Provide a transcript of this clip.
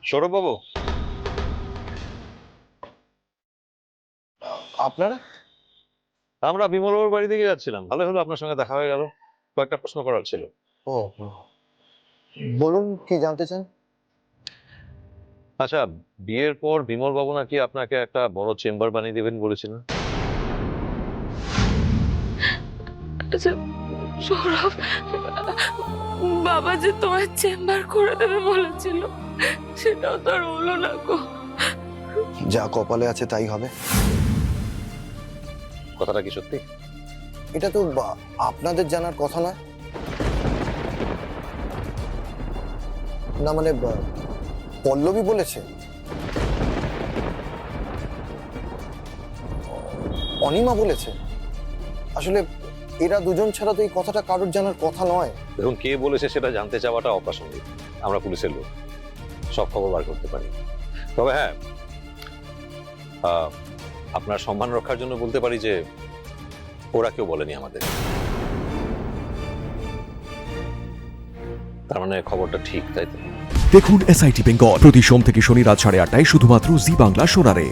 সৌরভ বাবু, আপনারা? আমরা বিমল বাবুর বাড়ি থেকে যাচ্ছিলাম, ভালো হলো আপনার সঙ্গে দেখা হয়ে গেল। কয়েকটা প্রশ্ন করার ছিল। ও, বলুন কি জানতে চান? আচ্ছা, বিয়ের পর বিমল বাবু নাকি আপনাকে একটা বড় চেম্বার বানিয়ে দেবেন বলেছিলেন। আচ্ছা সৌরভ, বাবা যে তোমার চেম্বার করে দেবে বলেছিল, সেটাও তো আর হলো না গো। যা কপালে আছে তাই হবে। কথাটা কি সত্যি? এটা তো আপনাদের জানার কথা নয়। না মানে পল্লবী বলেছে, অনিমা বলেছে। আসলে এরা দুজন ছাড়া তো এই কথাটা কারোর জানার কথা নয়। দেখুন, কে বলেছে সেটা জানতে চাওয়াটা অপ্রাসঙ্গিক। আমরা পুলিশের লোক, সব খবর বার করতে পারি। তবে হ্যাঁ, আপনার সম্মান রক্ষার জন্য বলতে পারি যে ওরা কেউ বলেনি আমাদের। তার মানে খবরটা ঠিক, তাই তো? দেখুন SIT বেঙ্গল প্রতি সোম থেকে শনি রাত 8:30টায় শুধুমাত্র জি বাংলা সোনারে।